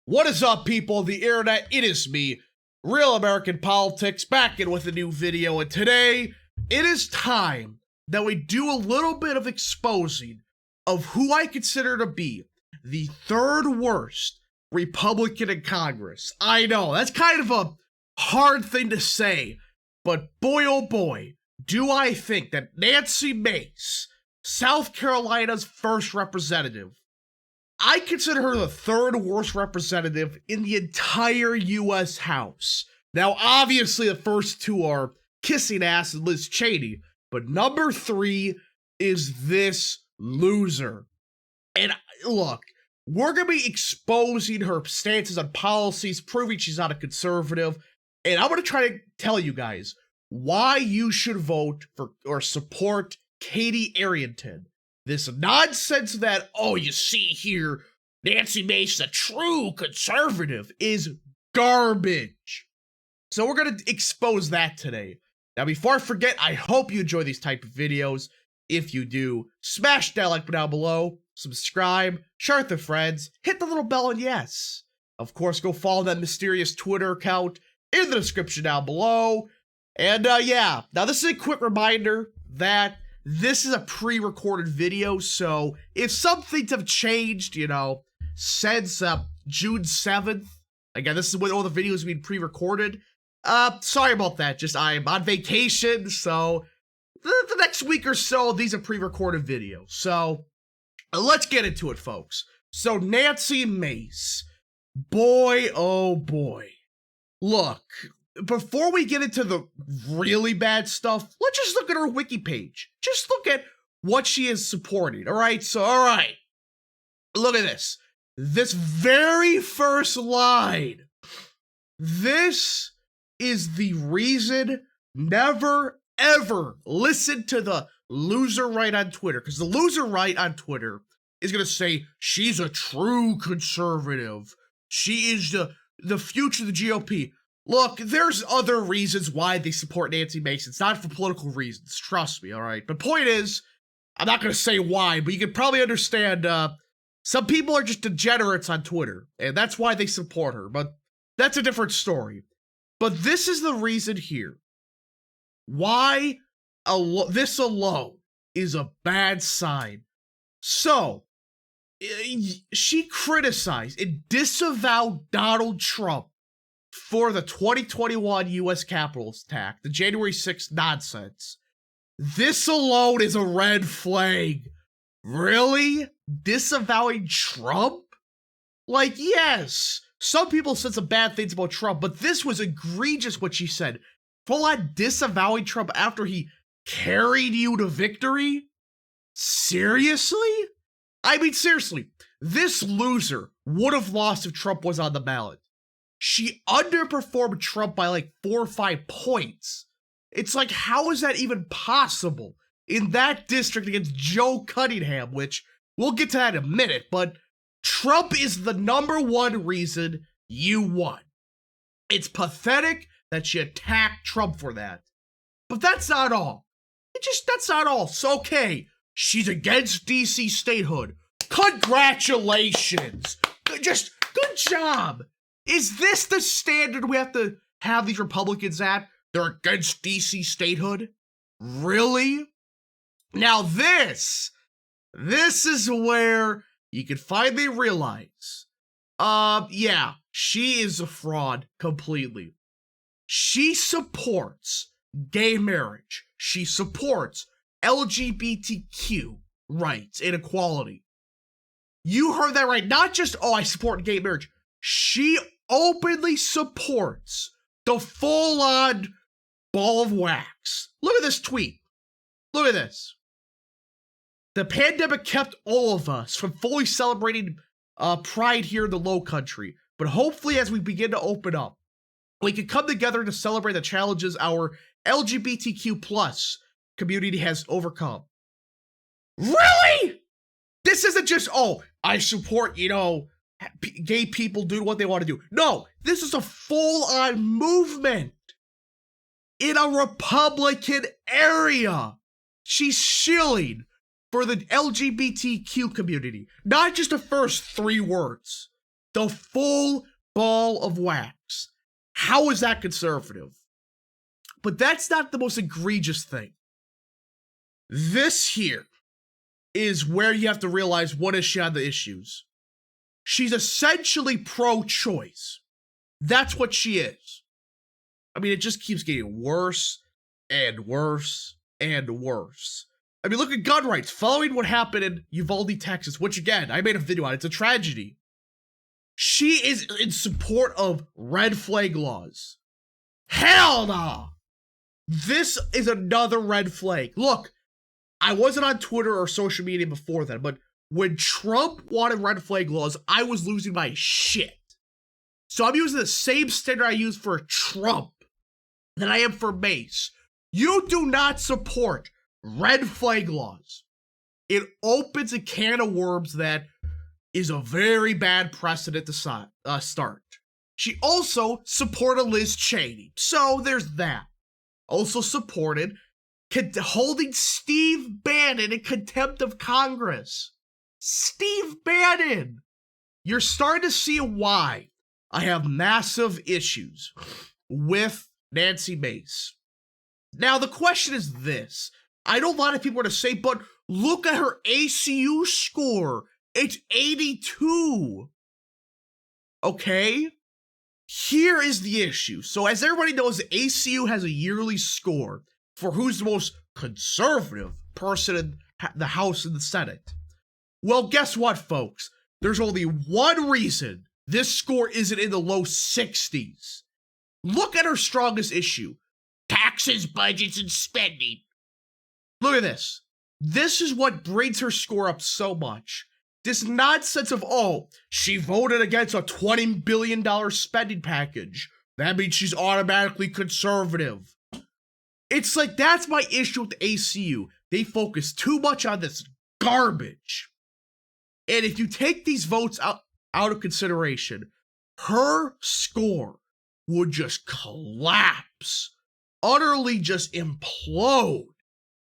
What is up, people of the internet? It is me, Real American Politics, back in with a new video, and today, it is time that we do a little bit of exposing of who I consider to be the third worst Republican in Congress. I know, that's kind of a hard thing to say, but boy oh boy, do I think that Nancy Mace, South Carolina's first representative, I consider her the third worst representative in the entire U.S. House. Now, obviously, the first two are kissing ass and Liz Cheney, but number three is this loser. And look, we're going to be exposing her stances on policies, proving she's not a conservative, and I'm going to try to tell you guys why you should vote for or support Katie Arrington. This nonsense that, oh, you see here, Nancy Mace, a true conservative, is garbage. So we're going to expose that today. Now, before I forget, I hope you enjoy these type of videos. If you do, smash that like button down below, subscribe, share with your friends, hit the little bell, and yes, of course, go follow that mysterious Twitter account in the description down below. And yeah, now this is a quick reminder that this is a pre-recorded video, so if some things have changed, you know, since June 7th, again, this is when all the videos have been pre-recorded, sorry about that, just I'm on vacation, so the next week or so, these are pre-recorded videos, so let's get into it, folks. So, Nancy Mace, boy, oh boy, look, before we get into the really bad stuff, let's just look at her wiki page. Just look at what she is supporting, alright? So, alright, look at this. This very first line. This is the reason never, ever listen to the loser right on Twitter. Because the loser right on Twitter is going to say, she's a true conservative. She is the future of the GOP. Look, there's other reasons why they support Nancy Mace. It's not for political reasons. Trust me, all right? But point is, I'm not going to say why, but you can probably understand some people are just degenerates on Twitter, and that's why they support her. But that's a different story. But this is the reason here why this alone is a bad sign. So, she criticized and disavowed Donald Trump for the 2021 U.S. Capitol attack, the January 6th nonsense. This alone is a red flag. Really? Disavowing Trump? Like, yes, some people said some bad things about Trump, but this was egregious what she said. Full on disavowing Trump after he carried you to victory? Seriously? I mean, seriously, this loser would have lost if Trump was on the ballot. She underperformed Trump by like 4 or 5 points. It's like, how is that even possible in that district against Joe Cunningham, which we'll get to that in a minute, but Trump is the #1 reason you won. It's pathetic that she attacked Trump for that. But that's not all. That's not all. So, okay, she's against DC statehood. Congratulations. Just good job. Is this the standard we have to have these Republicans at? They're against DC statehood? Really? Now this is where you can finally realize, yeah, she is a fraud completely. She supports gay marriage. She supports LGBTQ rights and equality. You heard that right. Not just, oh, I support gay marriage. She openly supports the full-on ball of wax. Look at this tweet. Look at this. The pandemic kept all of us from fully celebrating Pride here in the Low Country, but hopefully as we begin to open up, we can come together to celebrate the challenges our LGBTQ plus community has overcome. Really? This isn't just, oh, I support, you know, gay people doing what they want to do. No, this is a full-on movement in a Republican area. She's shilling for the LGBTQ community. Not just the first 3 words. The full ball of wax. How is that conservative? But that's not the most egregious thing. This here is where you have to realize what is she on the issues. She's essentially pro-choice. That's what she is. I mean, it just keeps getting worse and worse and worse. I mean, look at gun rights. Following what happened in Uvalde, Texas, which again, I made a video on, it's a tragedy. She is in support of red flag laws. Hell nah! This is another red flag. Look, I wasn't on Twitter or social media before that, but when Trump wanted red flag laws, I was losing my shit. So I'm using the same standard I use for Trump that I am for Mace. You do not support red flag laws. It opens a can of worms that is a very bad precedent to start. She also supported Liz Cheney, so there's that. Also supported holding Steve Bannon in contempt of Congress. Steve Bannon! You're starting to see why I have massive issues with Nancy Mace. Now, the question is this. I know a lot of people are to say, but look at her ACU score. It's 82. Okay? Here is the issue. So as everybody knows, the ACU has a yearly score for who's the most conservative person in the House and the Senate. Well, guess what, folks? There's only one reason this score isn't in the low 60s. Look at her strongest issue. Taxes, budgets, and spending. Look at this. This is what brings her score up so much. This nonsense of, oh, she voted against a $20 billion spending package. That means she's automatically conservative. It's like, that's my issue with the ACU. They focus too much on this garbage. And if you take these votes out of consideration, her score would just collapse. Utterly just implode.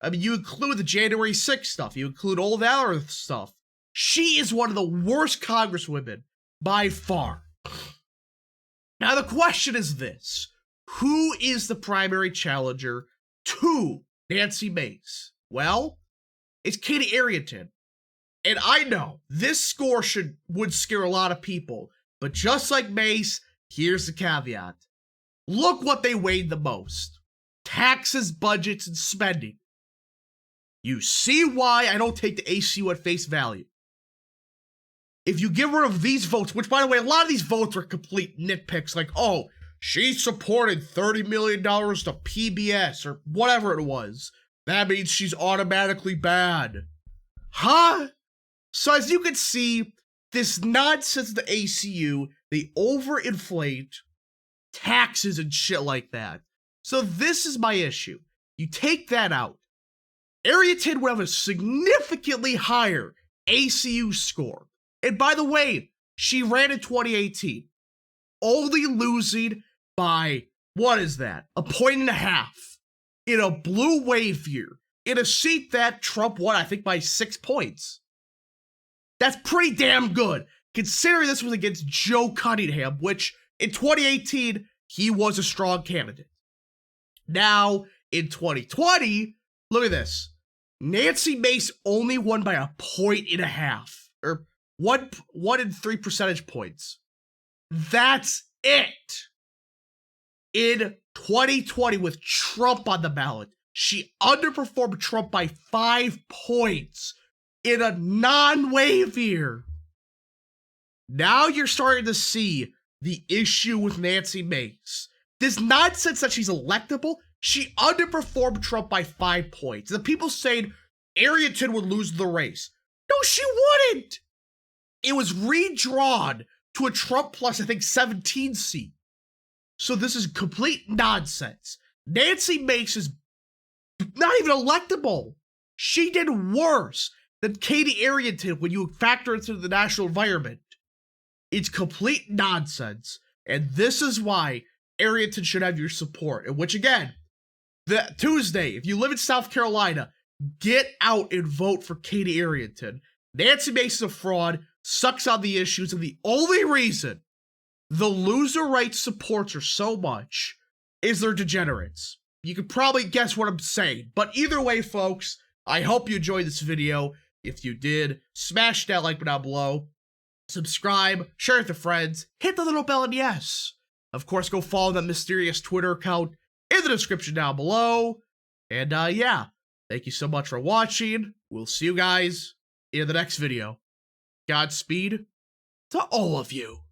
I mean, you include the January 6th stuff. You include all that other stuff. She is one of the worst congresswomen by far. Now, the question is this. Who is the primary challenger to Nancy Mace? Well, it's Katie Arrington. And I know this score would scare a lot of people. But just like Mace, here's the caveat. Look what they weighed the most. Taxes, budgets, and spending. You see why I don't take the ACU at face value. If you get rid of these votes, which by the way, a lot of these votes are complete nitpicks, like, oh, she supported $30 million to PBS or whatever it was. That means she's automatically bad. Huh? So as you can see, this nonsense, the ACU, they overinflate taxes and shit like that. So this is my issue. You take that out. Arrington would have a significantly higher ACU score. And by the way, she ran in 2018, only losing by, what is that? 1.5 points in a blue wave year, in a seat that Trump won, I think, by 6 points. That's pretty damn good, considering this was against Joe Cunningham, which in 2018, he was a strong candidate. Now, in 2020, look at this. Nancy Mace only won by 1.5 points, or 1.3 percentage points. That's it. In 2020, with Trump on the ballot, she underperformed Trump by 5 points in a non-wave year. Now you're starting to see the issue with Nancy Mace. This nonsense that she's electable, she underperformed Trump by 5 points. The people saying Arrington would lose the race. No, she wouldn't. It was redrawn to a Trump plus, I think, 17 seat. So this is complete nonsense. Nancy Mace is not even electable. She did worse than Katie Arrington when you factor into the national environment. It's complete nonsense. And this is why Arrington should have your support. And which, again, the Tuesday, if you live in South Carolina, get out and vote for Katie Arrington. Nancy Mace is a fraud. sucks on the issues, and the only reason the loser rights supports her so much is they're degenerates. You can probably guess what I'm saying, but either way, folks, I hope you enjoyed this video. If you did, smash that like button down below, subscribe, share it with friends, hit the little bell, and yes, of course, go follow that mysterious Twitter account in the description down below. And yeah, thank you so much for watching. We'll see you guys in the next video. Godspeed to all of you.